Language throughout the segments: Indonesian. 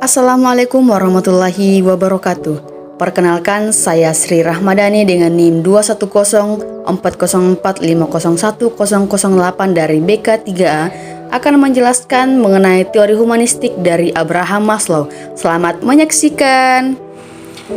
Assalamualaikum warahmatullahi wabarakatuh. Perkenalkan, saya Sri Rahmadani dengan NIM 2104045010008 dari BK3A akan menjelaskan mengenai teori humanistik dari Abraham Maslow. Selamat menyaksikan.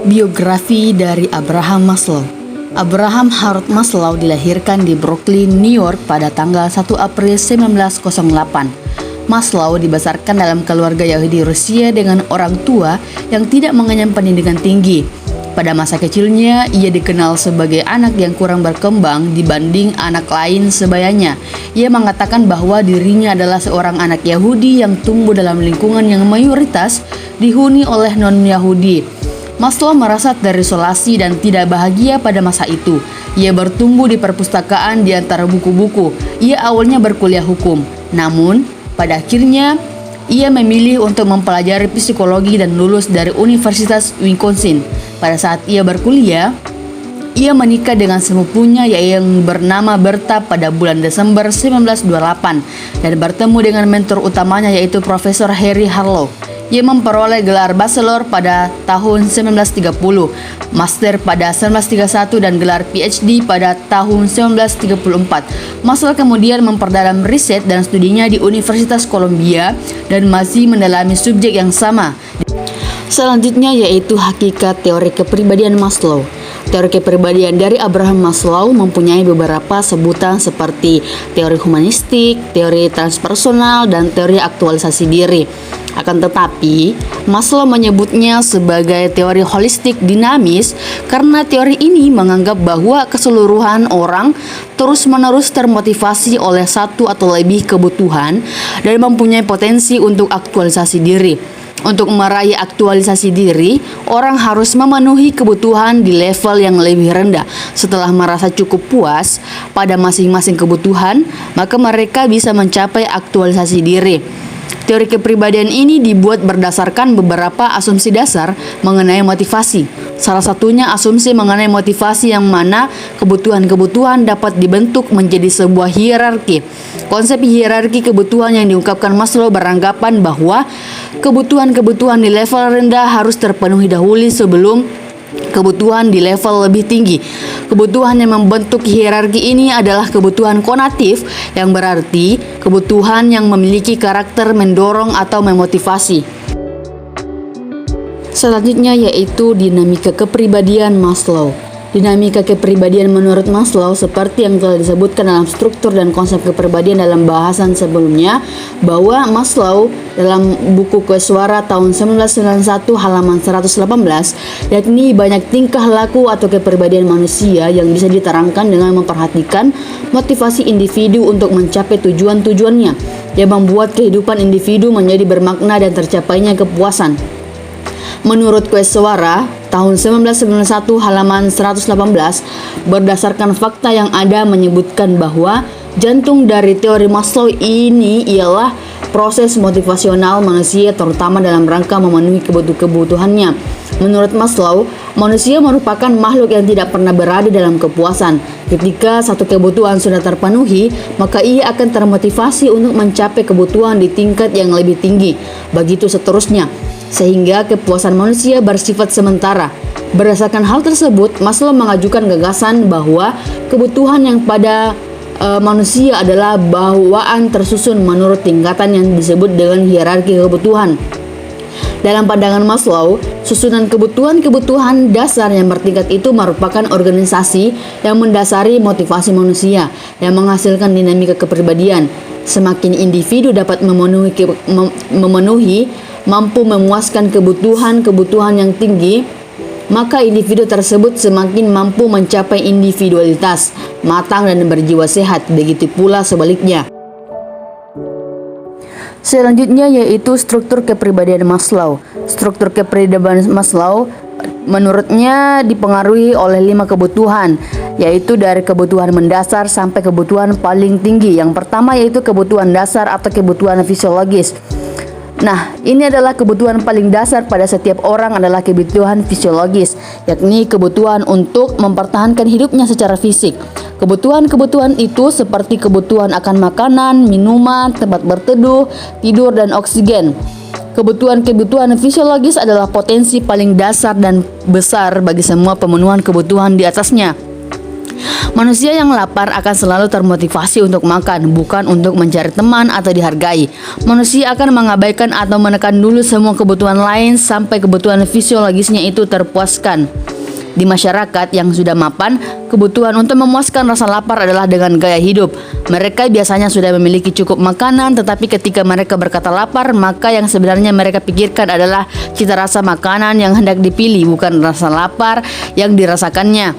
Biografi dari Abraham Maslow. Abraham Harold Maslow dilahirkan di Brooklyn, New York pada tanggal 1 April 1908. Maslow dibesarkan dalam keluarga Yahudi Rusia dengan orang tua yang tidak mengenyam pendidikan tinggi. Pada masa kecilnya, ia dikenal sebagai anak yang kurang berkembang dibanding anak lain sebayanya. Ia mengatakan bahwa dirinya adalah seorang anak Yahudi yang tumbuh dalam lingkungan yang mayoritas dihuni oleh non-Yahudi. Maslow merasa terisolasi dan tidak bahagia pada masa itu. Ia bertumbuh di perpustakaan di antara buku-buku. Ia awalnya berkuliah hukum, namun pada akhirnya, ia memilih untuk mempelajari psikologi dan lulus dari Universitas Wisconsin. Pada saat ia berkuliah, ia menikah dengan sepupunya yang bernama Bertha pada bulan Desember 1928 dan bertemu dengan mentor utamanya yaitu Profesor Harry Harlow. Ia memperoleh gelar bachelor pada tahun 1930, master pada 1931 dan gelar PhD pada tahun 1934. Maslow kemudian memperdalam riset dan studinya di Universitas Columbia dan masih mendalami subjek yang sama. Selanjutnya yaitu hakikat teori kepribadian Maslow. Teori kepribadian dari Abraham Maslow mempunyai beberapa sebutan seperti teori humanistik, teori transpersonal, dan teori aktualisasi diri. Akan tetapi, Maslow menyebutnya sebagai teori holistik dinamis karena teori ini menganggap bahwa keseluruhan orang terus-menerus termotivasi oleh satu atau lebih kebutuhan dan mempunyai potensi untuk aktualisasi diri. Untuk meraih aktualisasi diri, orang harus memenuhi kebutuhan di level yang lebih rendah. Setelah merasa cukup puas pada masing-masing kebutuhan, maka mereka bisa mencapai aktualisasi diri. Teori kepribadian ini dibuat berdasarkan beberapa asumsi dasar mengenai motivasi. Salah satunya asumsi mengenai motivasi yang mana kebutuhan-kebutuhan dapat dibentuk menjadi sebuah hierarki. Konsep hierarki kebutuhan yang diungkapkan Maslow beranggapan bahwa kebutuhan-kebutuhan di level rendah harus terpenuhi dahulu sebelum kebutuhan di level lebih tinggi. Kebutuhan yang membentuk hierarki ini adalah kebutuhan konatif, yang berarti kebutuhan yang memiliki karakter mendorong atau memotivasi. Selanjutnya yaitu dinamika kepribadian Maslow. Dinamika kepribadian menurut Maslow seperti yang telah disebutkan dalam struktur dan konsep kepribadian dalam bahasan sebelumnya, bahwa Maslow dalam buku Kue Suara tahun 1991 halaman 118, yakni banyak tingkah laku atau kepribadian manusia yang bisa diterangkan dengan memperhatikan motivasi individu untuk mencapai tujuan-tujuannya yang membuat kehidupan individu menjadi bermakna dan tercapainya kepuasan. Menurut Kue Suara tahun 1991 halaman 118, berdasarkan fakta yang ada menyebutkan bahwa jantung dari teori Maslow ini ialah proses motivasional manusia terutama dalam rangka memenuhi kebutuhannya. Menurut Maslow, manusia merupakan makhluk yang tidak pernah berada dalam kepuasan. Ketika satu kebutuhan sudah terpenuhi, maka ia akan termotivasi untuk mencapai kebutuhan di tingkat yang lebih tinggi. Begitu seterusnya. Sehingga kepuasan manusia bersifat sementara. Berdasarkan hal tersebut, Maslow mengajukan gagasan bahwa kebutuhan yang pada manusia adalah bawaan tersusun menurut tingkatan yang disebut dengan hierarki kebutuhan. Dalam pandangan Maslow, susunan kebutuhan-kebutuhan dasar yang bertingkat itu merupakan organisasi yang mendasari motivasi manusia yang menghasilkan dinamika kepribadian. Semakin individu dapat mampu memuaskan kebutuhan-kebutuhan yang tinggi, maka individu tersebut semakin mampu mencapai individualitas matang dan berjiwa sehat. Begitu pula sebaliknya. Selanjutnya yaitu struktur kepribadian Maslow. Struktur kepribadian Maslow menurutnya dipengaruhi oleh 5 kebutuhan, yaitu dari kebutuhan mendasar sampai kebutuhan paling tinggi. Yang pertama yaitu kebutuhan dasar atau kebutuhan fisiologis. Nah, ini adalah kebutuhan paling dasar pada setiap orang adalah kebutuhan fisiologis, yakni kebutuhan untuk mempertahankan hidupnya secara fisik. Kebutuhan-kebutuhan itu seperti kebutuhan akan makanan, minuman, tempat berteduh, tidur, dan oksigen. Kebutuhan-kebutuhan fisiologis adalah potensi paling dasar dan besar bagi semua pemenuhan kebutuhan di atasnya. Manusia yang lapar akan selalu termotivasi untuk makan, bukan untuk mencari teman atau dihargai. Manusia akan mengabaikan atau menekan dulu semua kebutuhan lain sampai kebutuhan fisiologisnya itu terpuaskan. Di masyarakat yang sudah mapan, kebutuhan untuk memuaskan rasa lapar adalah dengan gaya hidup. Mereka biasanya sudah memiliki cukup makanan, tetapi ketika mereka berkata lapar, maka yang sebenarnya mereka pikirkan adalah cita rasa makanan yang hendak dipilih, bukan rasa lapar yang dirasakannya.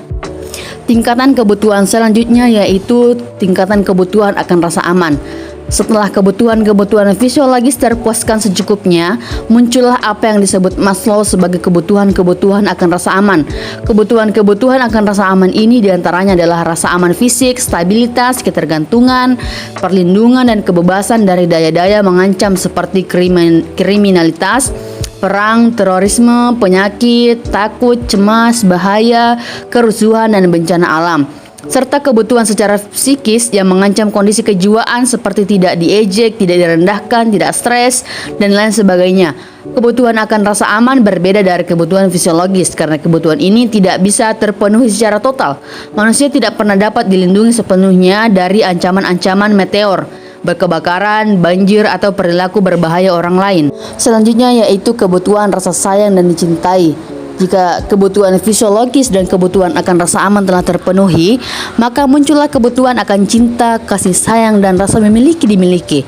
Tingkatan kebutuhan selanjutnya yaitu tingkatan kebutuhan akan rasa aman. Setelah kebutuhan-kebutuhan fisiologis terpuaskan secukupnya, muncullah apa yang disebut Maslow sebagai kebutuhan-kebutuhan akan rasa aman. Kebutuhan-kebutuhan akan rasa aman ini diantaranya adalah rasa aman fisik, stabilitas, ketergantungan, perlindungan, dan kebebasan dari daya-daya mengancam seperti kriminalitas, perang, terorisme, penyakit, takut, cemas, bahaya, kerusuhan, dan bencana alam. Serta kebutuhan secara psikis yang mengancam kondisi kejiwaan seperti tidak diejek, tidak direndahkan, tidak stres, dan lain sebagainya. Kebutuhan akan rasa aman berbeda dari kebutuhan fisiologis karena kebutuhan ini tidak bisa terpenuhi secara total. Manusia tidak pernah dapat dilindungi sepenuhnya dari ancaman-ancaman meteor, berkebakaran, banjir, atau perilaku berbahaya orang lain. Selanjutnya yaitu kebutuhan rasa sayang dan dicintai. Jika kebutuhan fisiologis dan kebutuhan akan rasa aman telah terpenuhi, maka muncullah kebutuhan akan cinta, kasih sayang, dan rasa dimiliki.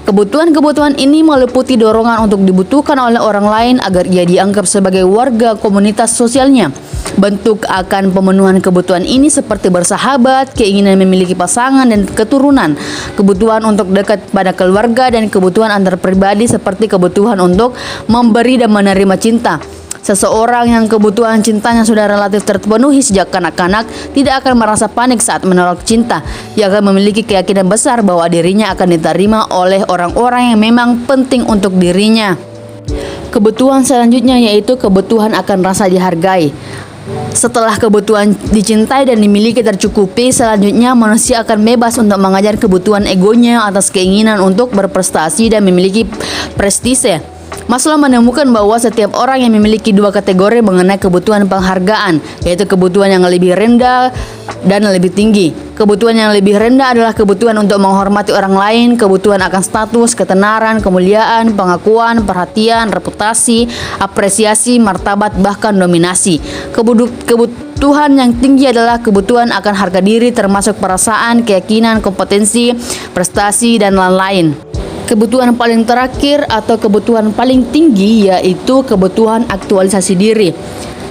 Kebutuhan-kebutuhan ini meliputi dorongan untuk dibutuhkan oleh orang lain agar ia dianggap sebagai warga komunitas sosialnya. Bentuk akan pemenuhan kebutuhan ini seperti bersahabat, keinginan memiliki pasangan dan keturunan, kebutuhan untuk dekat pada keluarga, dan kebutuhan antar pribadi seperti kebutuhan untuk memberi dan menerima cinta. Seseorang yang kebutuhan cintanya sudah relatif terpenuhi sejak kanak-kanak tidak akan merasa panik saat menolak cinta. Ia akan memiliki keyakinan besar bahwa dirinya akan diterima oleh orang-orang yang memang penting untuk dirinya. Kebutuhan selanjutnya yaitu kebutuhan akan rasa dihargai. Setelah kebutuhan dicintai dan dimiliki tercukupi, selanjutnya manusia akan bebas untuk mengajar kebutuhan egonya atas keinginan untuk berprestasi dan memiliki prestise. Maslow menemukan bahwa setiap orang yang memiliki dua kategori mengenai kebutuhan penghargaan, yaitu kebutuhan yang lebih rendah dan lebih tinggi. Kebutuhan yang lebih rendah adalah kebutuhan untuk menghormati orang lain, kebutuhan akan status, ketenaran, kemuliaan, pengakuan, perhatian, reputasi, apresiasi, martabat, bahkan dominasi. Kebutuhan yang tinggi adalah kebutuhan akan harga diri, termasuk perasaan, keyakinan, kompetensi, prestasi, dan lain-lain. Kebutuhan paling terakhir atau kebutuhan paling tinggi yaitu kebutuhan aktualisasi diri.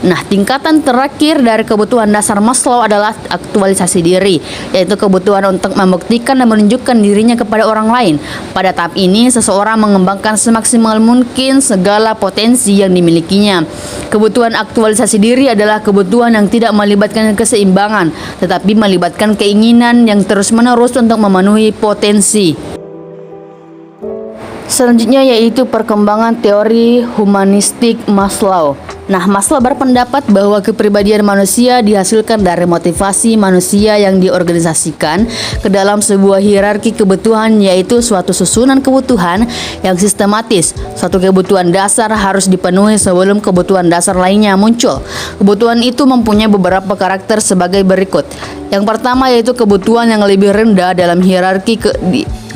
Nah, tingkatan terakhir dari kebutuhan dasar Maslow adalah aktualisasi diri, yaitu kebutuhan untuk membuktikan dan menunjukkan dirinya kepada orang lain. Pada tahap ini, seseorang mengembangkan semaksimal mungkin segala potensi yang dimilikinya. Kebutuhan aktualisasi diri adalah kebutuhan yang tidak melibatkan keseimbangan, tetapi melibatkan keinginan yang terus-menerus untuk memenuhi potensi. Selanjutnya yaitu perkembangan teori humanistik Maslow. Nah, Maslow berpendapat bahwa kepribadian manusia dihasilkan dari motivasi manusia yang diorganisasikan ke dalam sebuah hierarki kebutuhan, yaitu suatu susunan kebutuhan yang sistematis. Suatu kebutuhan dasar harus dipenuhi sebelum kebutuhan dasar lainnya muncul. Kebutuhan itu mempunyai beberapa karakter sebagai berikut. Yang pertama yaitu kebutuhan yang lebih rendah dalam hierarki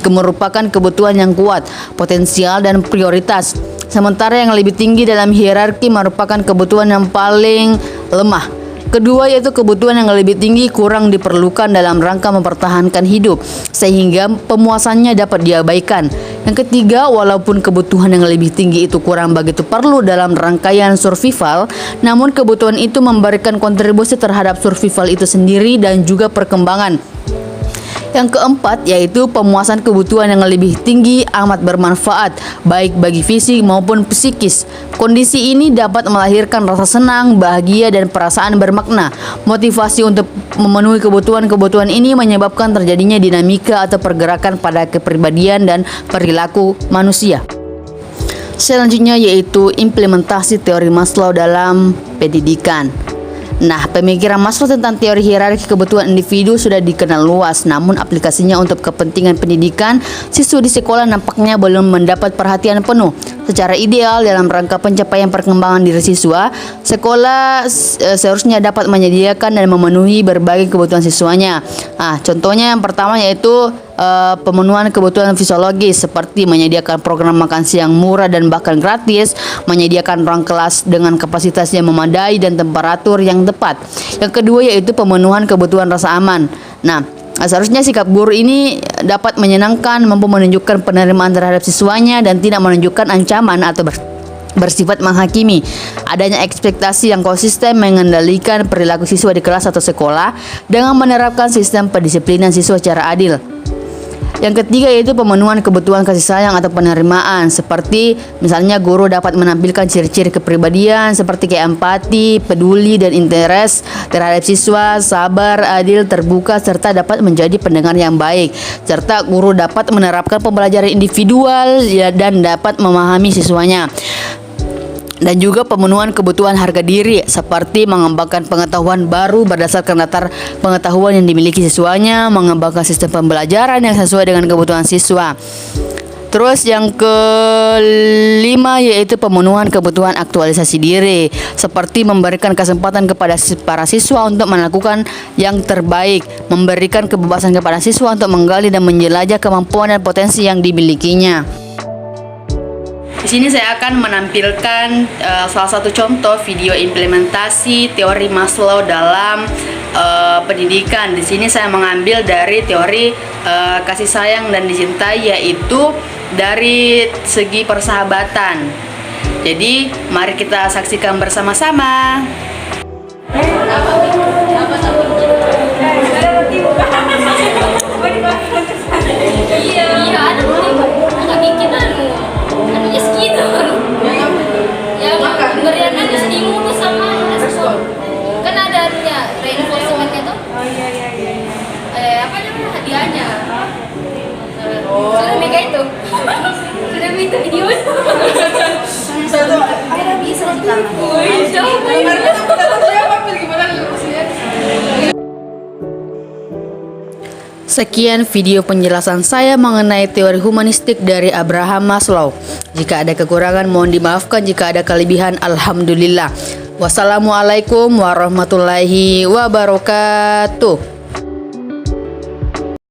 merupakan kebutuhan yang kuat, potensial, dan prioritas. Sementara yang lebih tinggi dalam hierarki merupakan kebutuhan yang paling lemah. Kedua yaitu kebutuhan yang lebih tinggi kurang diperlukan dalam rangka mempertahankan hidup, sehingga pemuasannya dapat diabaikan. Yang ketiga, walaupun kebutuhan yang lebih tinggi itu kurang begitu perlu dalam rangkaian survival, namun kebutuhan itu memberikan kontribusi terhadap survival itu sendiri dan juga perkembangan. Yang keempat yaitu pemuasan kebutuhan yang lebih tinggi amat bermanfaat, baik bagi fisik maupun psikis. Kondisi ini dapat melahirkan rasa senang, bahagia, dan perasaan bermakna. Motivasi untuk memenuhi kebutuhan-kebutuhan ini menyebabkan terjadinya dinamika atau pergerakan pada kepribadian dan perilaku manusia. Selanjutnya yaitu implementasi teori Maslow dalam pendidikan. Nah, pemikiran Maslow tentang teori hierarki kebutuhan individu sudah dikenal luas, namun aplikasinya untuk kepentingan pendidikan siswa di sekolah nampaknya belum mendapat perhatian penuh. Secara ideal, dalam rangka pencapaian perkembangan diri siswa, sekolah seharusnya dapat menyediakan dan memenuhi berbagai kebutuhan siswanya. Nah, contohnya yang pertama yaitu pemenuhan kebutuhan fisiologis seperti menyediakan program makan siang murah dan bahkan gratis, menyediakan ruang kelas dengan kapasitas yang memadai dan temperatur yang tepat. Yang kedua yaitu pemenuhan kebutuhan rasa aman. Nah, seharusnya sikap guru ini dapat menyenangkan, mampu menunjukkan penerimaan terhadap siswanya dan tidak menunjukkan ancaman atau bersifat menghakimi. Adanya ekspektasi yang konsisten mengendalikan perilaku siswa di kelas atau sekolah dengan menerapkan sistem pendisiplinan siswa secara adil. Yang ketiga yaitu pemenuhan kebutuhan kasih sayang atau penerimaan, seperti misalnya guru dapat menampilkan ciri-ciri kepribadian seperti kayak empati, peduli dan interest terhadap siswa, sabar, adil, terbuka, serta dapat menjadi pendengar yang baik. Serta guru dapat menerapkan pembelajaran individual dan dapat memahami siswanya. Dan juga pemenuhan kebutuhan harga diri seperti mengembangkan pengetahuan baru berdasarkan latar pengetahuan yang dimiliki siswanya, mengembangkan sistem pembelajaran yang sesuai dengan kebutuhan siswa. Terus yang kelima yaitu pemenuhan kebutuhan aktualisasi diri, seperti memberikan kesempatan kepada para siswa untuk melakukan yang terbaik, memberikan kebebasan kepada siswa untuk menggali dan menjelajah kemampuan dan potensi yang dimilikinya. Di sini saya akan menampilkan salah satu contoh video implementasi teori Maslow dalam pendidikan. Di sini saya mengambil dari teori kasih sayang dan dicintai, yaitu dari segi persahabatan. Jadi, mari kita saksikan bersama-sama. Apa namanya hadiahnya? Sudah mega itu. Sudah minta video. Tidak bisa kita. Sekian video penjelasan saya mengenai teori humanistik dari Abraham Maslow. Jika ada kekurangan mohon dimaafkan, jika ada kelebihan alhamdulillah. Wassalamualaikum warahmatullahi wabarakatuh.